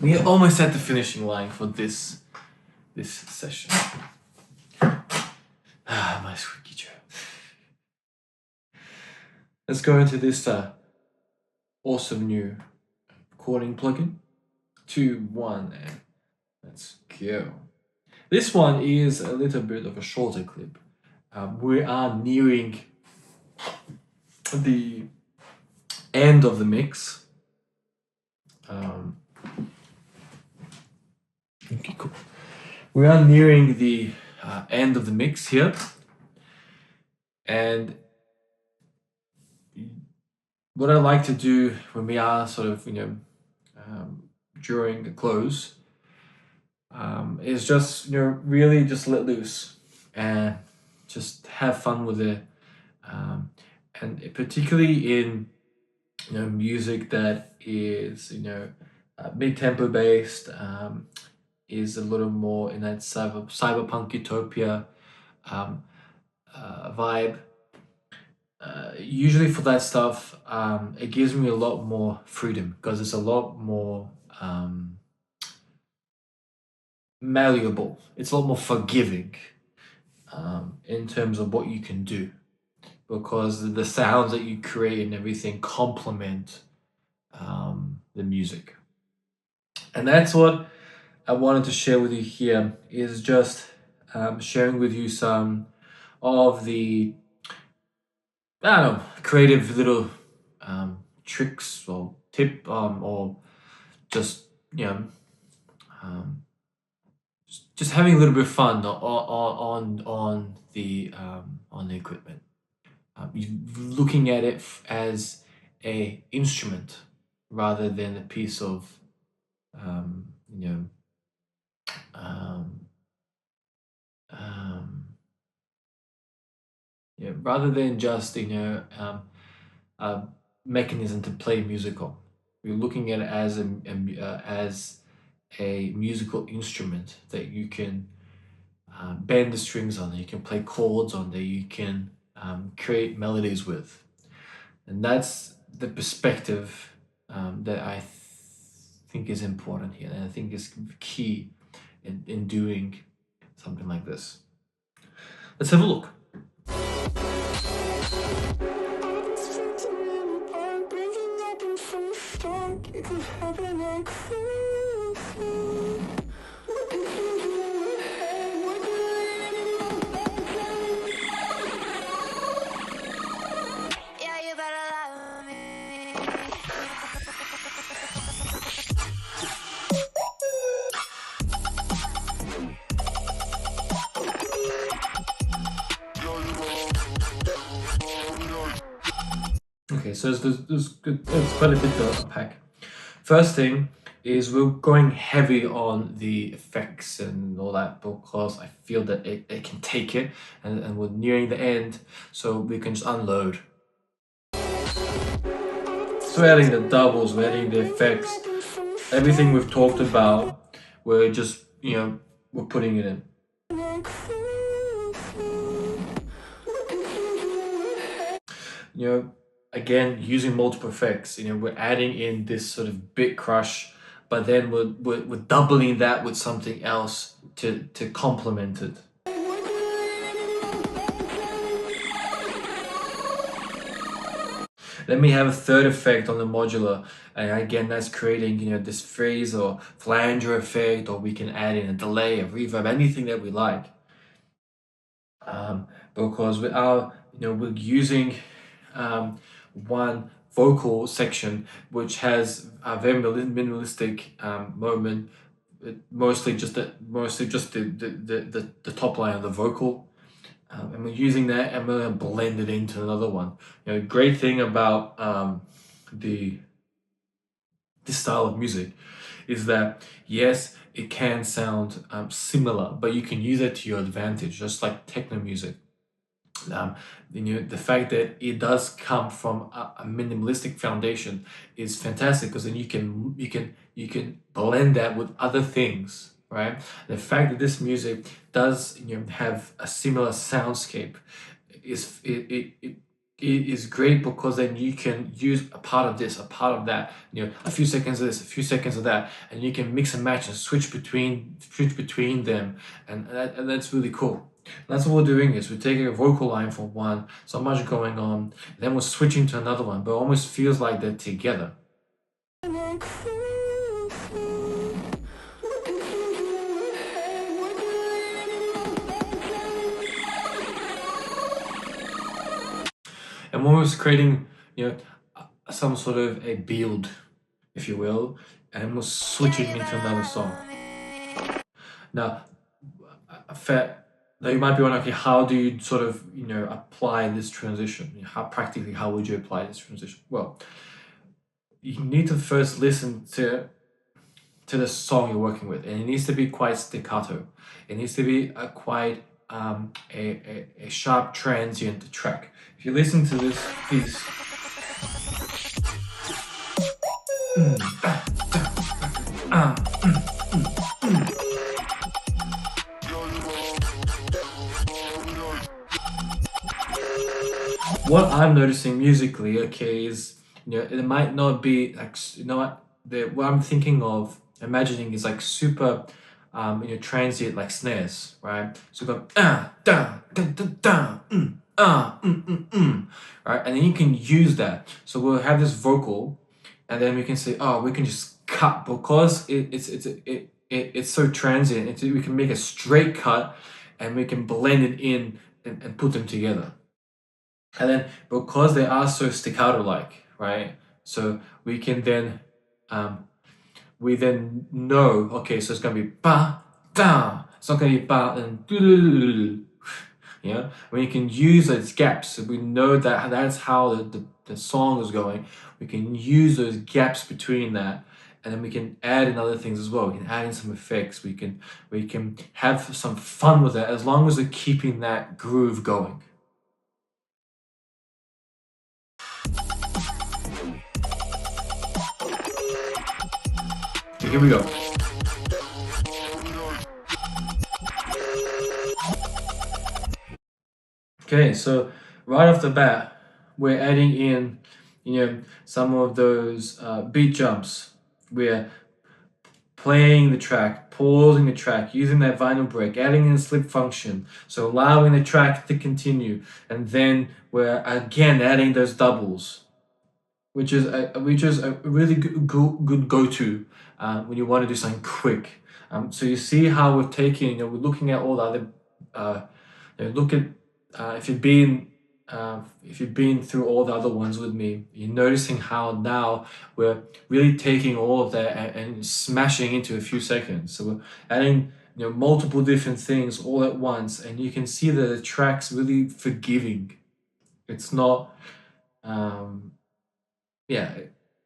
We are almost at the finishing line for this session. My squeaky chair. Let's go into this awesome new recording plugin. 2, 1, and let's go. This one is a little bit of a shorter clip. We are nearing the end of the mix. Okay, cool. We are nearing the end of the mix here, and what I like to do when we are sort of, during the close, is just, really just let loose and just have fun with it. And particularly in, music that is, mid-tempo based, is a little more in that cyberpunk utopia vibe. Usually for that stuff, it gives me a lot more freedom because it's a lot more malleable. It's a lot more forgiving in terms of what you can do, because the sounds that you create and everything complement the music. And that's what I wanted to share with you here, is just sharing with you some of the, I don't know, creative little tricks or tip, or just, just having a little bit of fun on the equipment. Looking at it as a instrument rather than a piece of, rather than just, a mechanism to play musical. We're looking at it as a musical instrument that you can bend the strings on, that you can play chords on, that you can create melodies with. And that's the perspective that I think is important here, and I think is key in doing something like this. Let's have a look. Okay, so there's quite a bit to unpack. First thing is we're going heavy on the effects and all that, because I feel that it can take it, and we're nearing the end, so we can just unload. So we're adding the doubles, we're adding the effects, everything we've talked about, we're just, we're putting it in. Again, using multiple effects, we're adding in this sort of bit crush, but then we're doubling that with something else to complement it. Then we have a third effect on the modular, and again, that's creating, this phrase or flanger effect, or we can add in a delay, a reverb, anything that we like. Because we're using one vocal section which has a very minimalistic moment, mostly just the top line of the vocal, and we're using that and we're going to blend it into another one. Great thing about this style of music is that, yes, it can sound similar, but you can use it to your advantage, just like techno music. The fact that it does come from a minimalistic foundation is fantastic, because then you can blend that with other things, right? The fact that this music does have a similar soundscape is it is great because then you can use a part of this, a part of that, a few seconds of this, a few seconds of that, and you can mix and match and switch between them, and that's really cool. That's what we're doing is we're taking a vocal line from one, so much going on, then we're switching to another one, but it almost feels like they're together. And when we're creating, some sort of a build, if you will, and we're switching into another song. Now, now you might be wondering, okay, how do you sort of, apply this transition? How practically, how would you apply this transition? Well, you need to first listen to the song you're working with, and it needs to be quite staccato. It needs to be a quite a sharp transient track. If you listen to this piece, what I'm noticing musically, okay, is it might not be like what I'm thinking of imagining is like super transient like snares, right? So go da da da da right, and then you can use that. So we'll have this vocal, and then we can say, oh, we can just cut because it's so transient. We can make a straight cut, and we can blend it in and put them together. And then because they are so staccato-like, right? So we can then know, okay, so it's gonna be ba da. It's not gonna be ba and do. Yeah, when you can use those gaps, so we know that that's how the song is going. We can use those gaps between that, and then we can add in other things as well. We can add in some effects. We can have some fun with it as long as we're keeping that groove going. Okay, here we go. Okay, so right off the bat, we're adding in, some of those beat jumps. We're playing the track, pausing the track, using that vinyl break, adding in a slip function, so allowing the track to continue, and then we're again adding those doubles, which is a really good go-to when you want to do something quick. So you see how we're taking, we're looking at all the other. Look at if you've been through all the other ones with me, you're noticing how now we're really taking all of that and smashing into a few seconds. So we're adding multiple different things all at once, and you can see that the track's really forgiving. It's not yeah,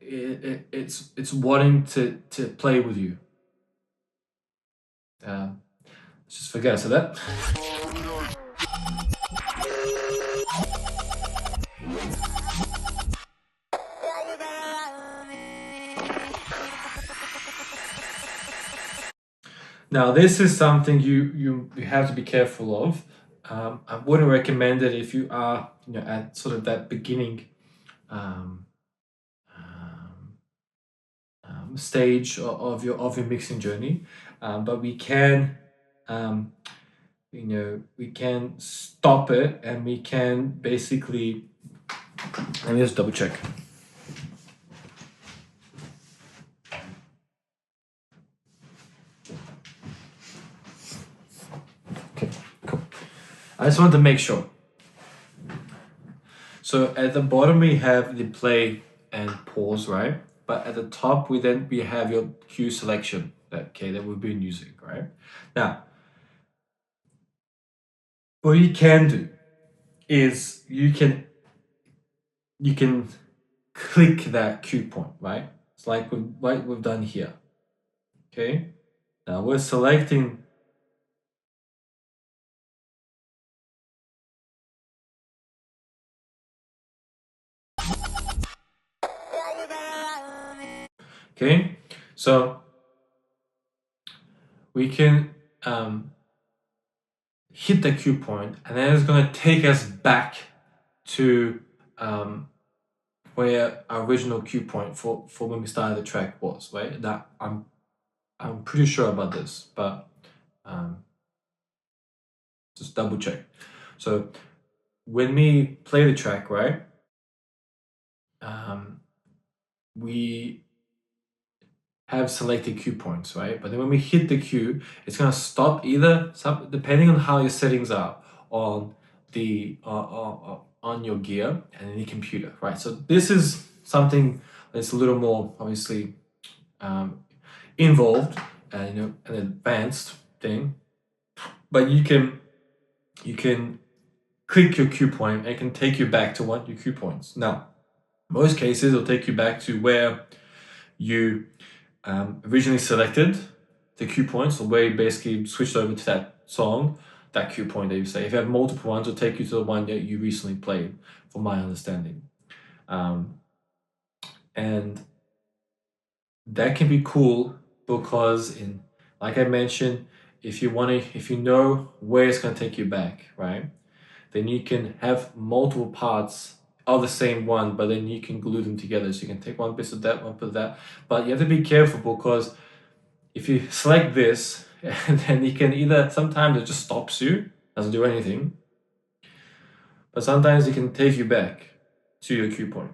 it's wanting to play with you. Let's just forget so that. Now this is something you have to be careful of. I wouldn't recommend it if you are at sort of that beginning um, stage of your mixing journey, but we can we can stop it, and we can basically, let me just double check. Okay, cool. I just want to make sure. So at the bottom we have the play and pause, right? But at the top we have your cue selection that we've been using, right? Now, what you can do is you can click that cue point, right? It's like we've done here. Okay. Now we're selecting. Okay, so we can hit the cue point, and then it's going to take us back to where our original cue point for when we started the track was, right? That I'm pretty sure about this, but just double check. So when we play the track, right, we have selected cue points, right? But then when we hit the cue, it's gonna stop either depending on how your settings are on the on your gear and any computer, right? So this is something that's a little more obviously involved and an advanced thing, but you can click your cue point and it can take you back to one of your cue points. Now, most cases it'll take you back to where you originally selected the cue point, so where you basically switched over to that song, that cue point that you say. If you have multiple ones, it'll take you to the one that you recently played, from my understanding. And that can be cool because like I mentioned, if you know where it's gonna take you back, right? Then you can have multiple parts of the same one, but then you can glue them together. So you can take one piece of that, one piece of that. But you have to be careful because if you select this, and then you can either, sometimes it just stops you, doesn't do anything, but sometimes it can take you back to your cue point,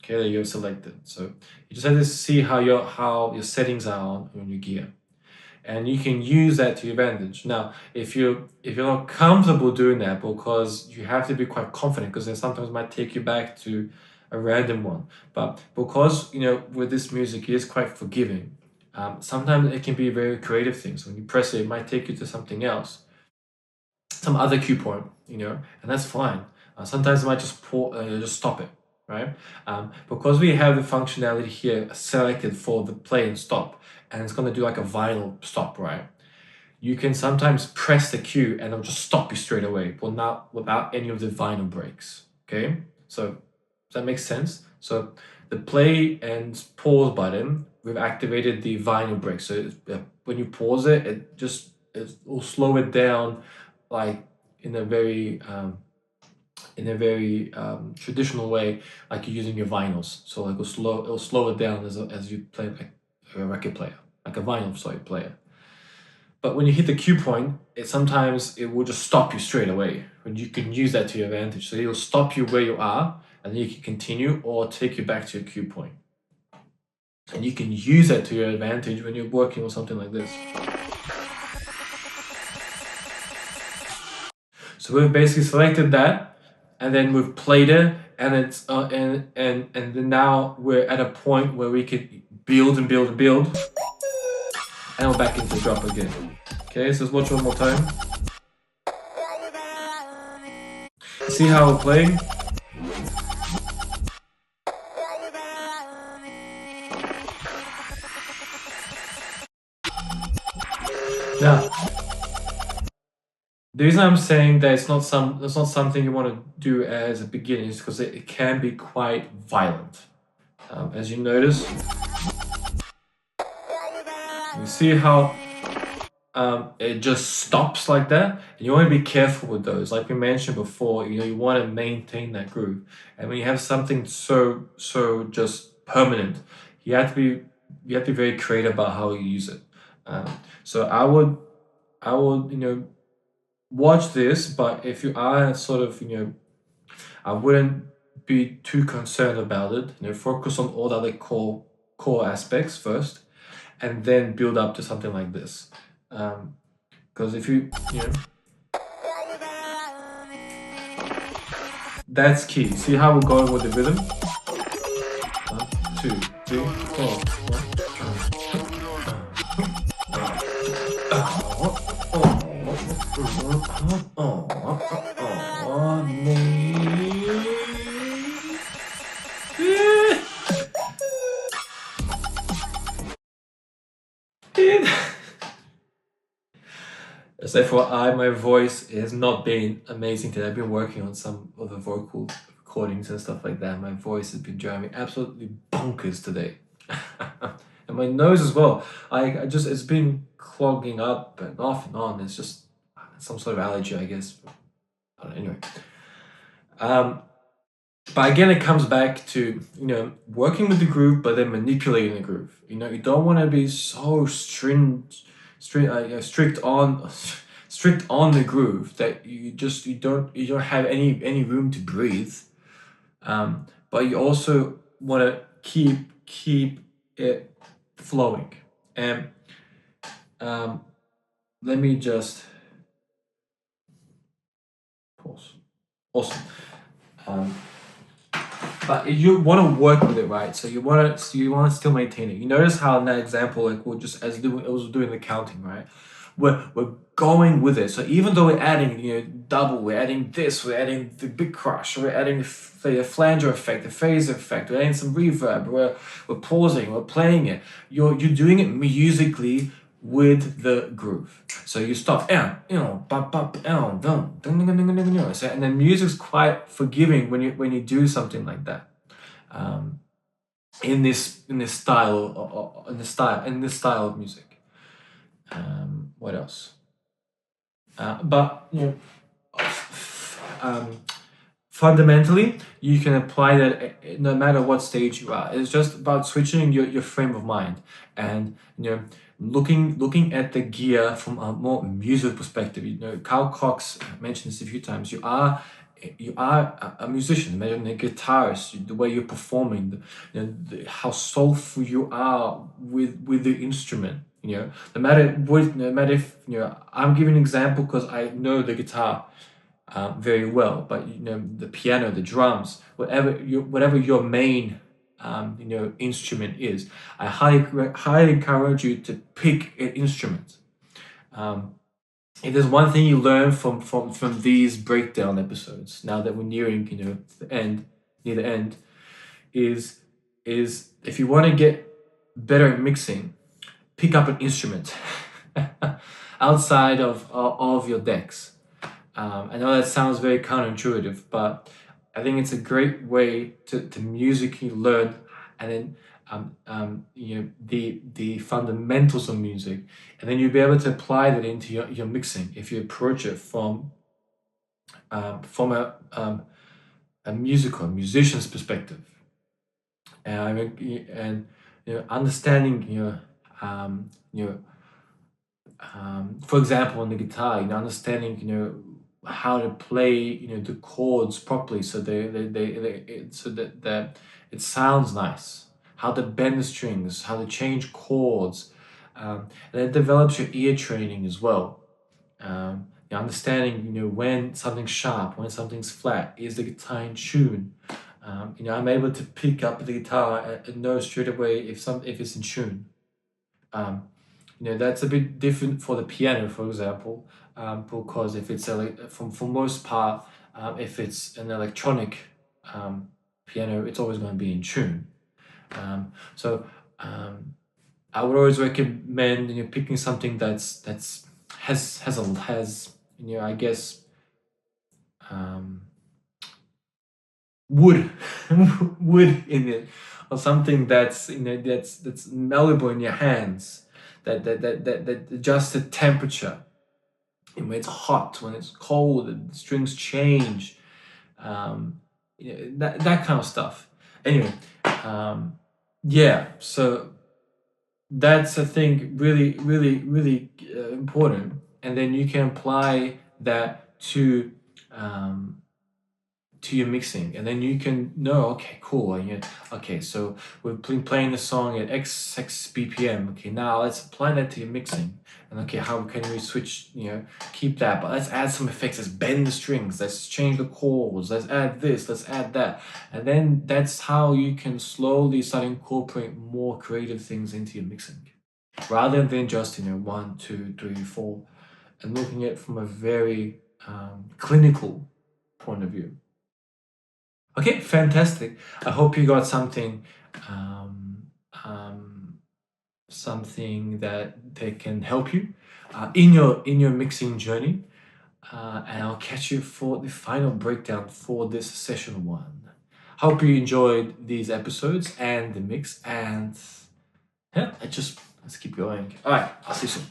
okay, that you've selected. So you just have to see how your settings are on your gear, and you can use that to your advantage. Now, if you're not comfortable doing that, because you have to be quite confident, because then sometimes it might take you back to a random one. But because with this music, it is quite forgiving. Sometimes it can be very creative things. When you press it, it might take you to something else, some other cue point, and that's fine. Sometimes it might just stop it, right? Because we have the functionality here selected for the play and stop, and it's going to do like a vinyl stop, right? You can sometimes press the cue and it'll just stop you straight away, but not without any of the vinyl breaks, okay? So does that make sense? So the play and pause button, we've activated the vinyl break. So when you pause it, it will slow it down, like in a very traditional way, like you're using your vinyls. So like it'll slow it down as you play like a record player, like a vinyl player. But when you hit the cue point, sometimes it will just stop you straight away. When you can use that to your advantage. So it'll stop you where you are, and then you can continue or take you back to your cue point. And you can use that to your advantage when you're working on something like this. So we've basically selected that, and then we've played it, and it's and then now we're at a point where we could build and build and build, and we're back into the drop again. Okay, so let's watch one more time. See how we're playing? Now, the reason I'm saying that it's not something you want to do as a beginner is because it can be quite violent. As you notice, you see how it just stops like that, and you want to be careful with those. Like we mentioned before, you want to maintain that groove, and when you have something so just permanent, you have to be very creative about how you use it. So I would watch this, but if you are sort of I wouldn't be too concerned about it. Focus on all the other core aspects first, and then build up to something like this. Because if that's key. See how we're going with the rhythm? 1, 2, 3, 4. As FYI, my voice has not been amazing today. I've been working on some of the vocal recordings and stuff like that. My voice has been driving me absolutely bonkers today. And my nose as well. It's been clogging up and off and on. It's just some sort of allergy, I guess. Anyway. But again, it comes back to, working with the groove, but then manipulating the groove. You don't want to be so strict on strict on the groove that you don't have any room to breathe. But you also want to keep it flowing. And let me just pause. Awesome. But you want to work with it, right? So you want to still maintain it. You notice how in that example, like we're just as doing it was doing the counting, right? We're going with it. So even though we're adding, double, we're adding this, we're adding the big crush, we're adding the flanger effect, the phase effect, we're adding some reverb, we're pausing, we're playing it. You're doing it musically with the groove. So you stop, and then music's quite forgiving when you do something like that. In this style of music. What else? But fundamentally, you can apply that no matter what stage you are. It's just about switching your frame of mind and looking at the gear from a more musical perspective. Carl Cox mentioned this a few times. You are a musician. Imagine a guitarist, the way you're performing, how soulful you are with the instrument. No matter if I'm giving an example because I know the guitar very well, but the piano, the drums, whatever your main instrument is, I highly encourage you to pick an instrument. If there's one thing you learn from these breakdown episodes, now that we're nearing near the end, is if you want to get better at mixing, pick up an instrument outside of your decks. I know that sounds very counterintuitive, but I think it's a great way to musically learn, and then the fundamentals of music, and then you'll be able to apply that into your mixing if you approach it from a musician's perspective. And understanding for example, on the guitar, understanding how to play the chords properly, so so that it sounds nice, how to bend the strings, how to change chords, and it develops your ear training as well. Understanding when something's sharp, when something's flat, is the guitar in tune. I'm able to pick up the guitar and know straight away if it's in tune. That's a bit different for the piano, for example, because if it's for most part, if it's an electronic piano, it's always going to be in tune. So I would always recommend picking something that's has I guess wood wood in it, or something that's malleable in your hands, that adjusts the temperature, and when it's hot, when it's cold, the strings change, that kind of stuff. Anyway, yeah, so that's a thing really really important, and then you can apply that to your mixing, and then you can know, okay, cool, okay, so we've been playing the song at x BPM. Okay, now let's apply that to your mixing, and okay, how can we switch, keep that, but let's add some effects, let's bend the strings, let's change the chords, let's add this, let's add that, and then that's how you can slowly start incorporating more creative things into your mixing, rather than just 1, 2, 3, 4, and looking at it from a very clinical point of view. Okay, fantastic. I hope you got something something that can help you in your mixing journey. And I'll catch you for the final breakdown for this session 1. Hope you enjoyed these episodes and the mix, and yeah, let's keep going. All right, I'll see you soon.